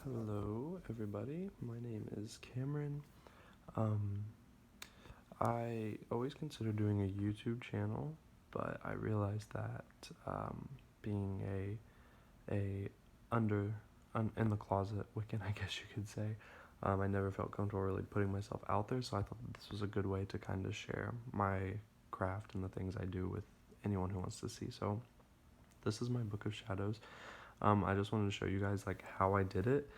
Hello, everybody. My name is Cameron. Um, I always considered doing a YouTube channel, but I realized that being a under in the closet Wiccan, I guess you could say, I never felt comfortable really putting myself out there. So I thought that this was a good way to kind of share my craft and the things I do with anyone who wants to see. So this is my Book of Shadows. I just wanted to show you guys like how I did it.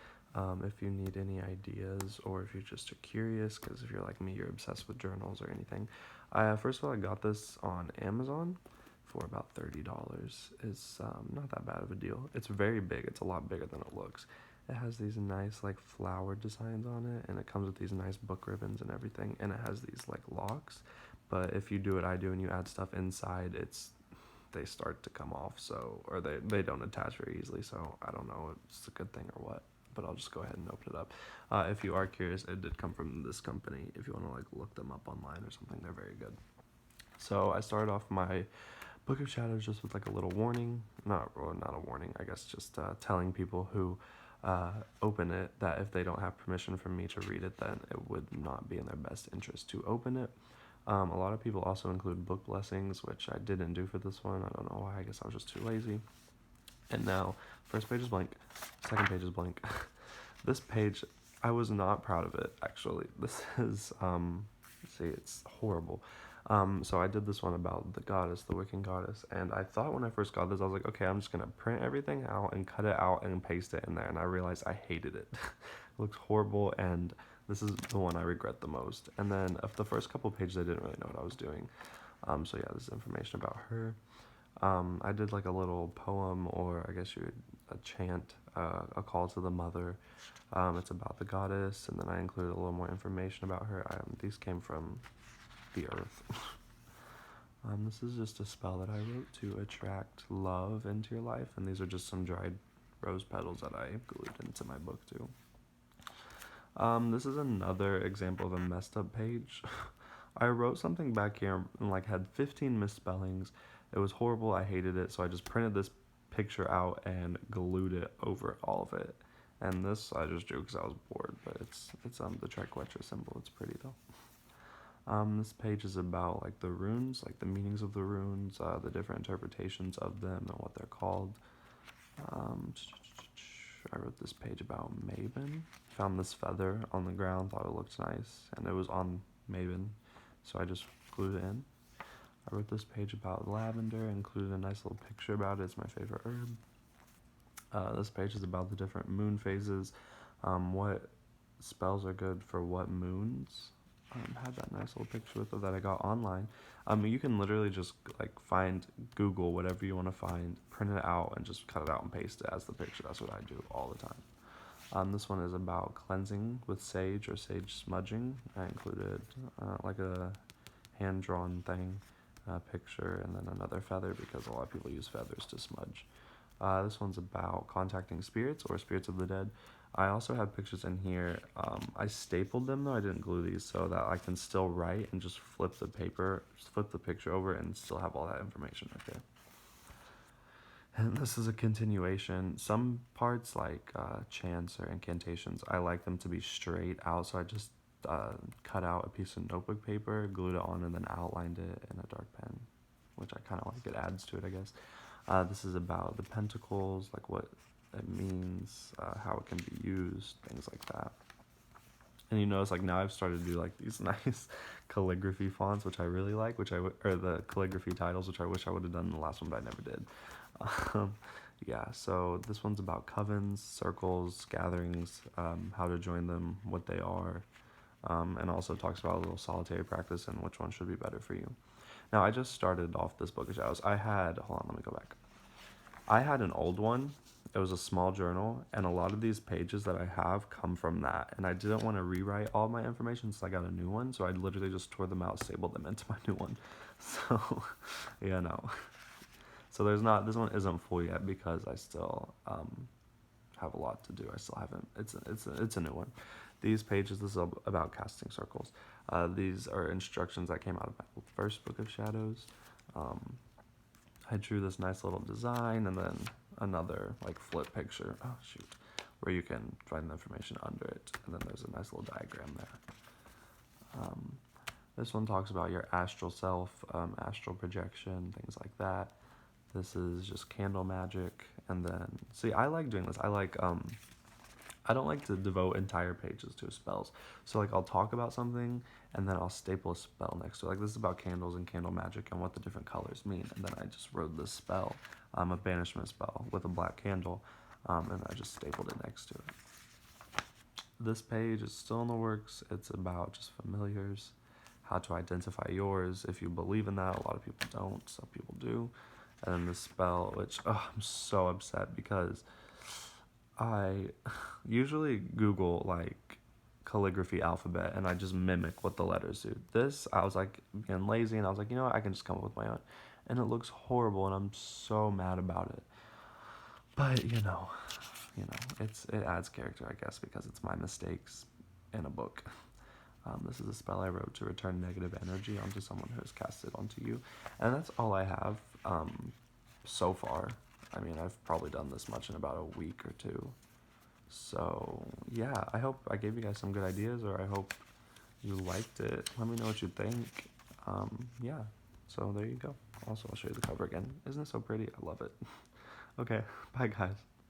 If you need any ideas or if you're just curious, because if you're like me, you're obsessed with journals or anything. First of all, I got this on Amazon for about $30. It's not that bad of a deal. It's very big. It's a lot bigger than it looks. It has these nice like flower designs on it, and it comes with these nice book ribbons and everything, and it has these like locks. But if you do what I do and you add stuff inside, they start to come off, so, or they don't attach very easily, so I don't know if it's a good thing or what, but I'll just go ahead and open it up. If you are curious, it did come from this company. If you want to like look them up online or something, they're very good. So I started off my Book of Shadows just with like a little warning, not a warning, I guess, just telling people who open it that if they don't have permission from me to read it, then it would not be in their best interest to open it. A lot of people also include book blessings, which I didn't do for this one. I don't know why. I guess I was just too lazy. And now, first page is blank, second page is blank. This page, I was not proud of it, actually. This is, see, it's horrible. So I did this one about the goddess, the Wiccan goddess, and I thought when I first got this, I was like, okay, I'm just gonna print everything out and cut it out and paste it in there, and I realized I hated it. It looks horrible, and this is the one I regret the most. And then of the first couple pages, I didn't really know what I was doing. So yeah, this is information about her. I did like a little poem, or I guess you would a chant, a call to the mother. It's about the goddess, and then I included a little more information about her. These came from the earth. This is just a spell that I wrote to attract love into your life, and these are just some dried rose petals that I glued into my book too. This is another example of a messed up page. I wrote something back here and like had 15 misspellings. It was horrible. I hated it, so I just printed this picture out and glued it over all of it. And this I just drew because I was bored, but it's the triquetra symbol. It's pretty though. This page is about like the runes, like the meanings of the runes, the different interpretations of them and what they're called. Um, I wrote this page about Maven. Found this feather on the ground, thought it looked nice, and it was on Maven, so I just glued it in. I wrote this page about lavender, included a nice little picture about it. It's my favorite herb. This page is about the different moon phases, what spells are good for what moons. Had that nice little picture with it that I got online. You can literally just like find Google whatever you want to find, print it out, and just cut it out and paste it as the picture. That's what I do all the time. This one is about cleansing with sage or sage smudging. I included like a hand-drawn thing, picture, and then another feather because a lot of people use feathers to smudge. This one's about contacting spirits or spirits of the dead. I also have pictures in here. I stapled them though, I didn't glue these, so that I can still write and just flip the picture over and still have all that information right there. And this is a continuation. Some parts, like chants or incantations, I like them to be straight out, so I just cut out a piece of notebook paper, glued it on, and then outlined it in a dark pen, which I kind of like. It adds to it, I guess. This is about the pentacles, like what it means, how it can be used, things like that. And you notice, like, now I've started to do like these nice calligraphy fonts, which I really like, or the calligraphy titles, which I wish I would have done in the last one, but I never did. Yeah, so this one's about covens, circles, gatherings, how to join them, what they are, and also talks about a little solitary practice and which one should be better for you. Now, I just started off this Book of Shadows. Hold on, let me go back. I had an old one. It was a small journal, and a lot of these pages that I have come from that. And I didn't want to rewrite all my information, so I got a new one. So I literally just tore them out, stapled them into my new one. So, yeah, no. So this one isn't full yet because I still have a lot to do. I still haven't. It's a new one. These pages, this is about casting circles. These are instructions that came out of my first Book of Shadows. I drew this nice little design and then another like flip picture. Oh shoot, where you can find the information under it, and then there's a nice little diagram there. This one talks about your astral self, astral projection, things like that. This is just candle magic, and then, see, I like doing this. I don't like to devote entire pages to spells. So, like, I'll talk about something, and then I'll staple a spell next to it. Like, this is about candles and candle magic and what the different colors mean. And then I just wrote this spell, a banishment spell with a black candle, and I just stapled it next to it. This page is still in the works. It's about just familiars, how to identify yours. If you believe in that, a lot of people don't, some people do. And then this spell, which, I'm so upset because I usually Google like calligraphy alphabet and I just mimic what the letters do. This, I was like being lazy and I was like, you know what, I can just come up with my own. And it looks horrible and I'm so mad about it. But it adds character, I guess, because it's my mistakes in a book. This is a spell I wrote to return negative energy onto someone who has cast it onto you. And that's all I have so far. I mean, I've probably done this much in about a week or two. So, yeah, I hope I gave you guys some good ideas, or I hope you liked it. Let me know what you think. Yeah, so there you go. Also, I'll show you the cover again. Isn't it so pretty? I love it. Okay, bye, guys.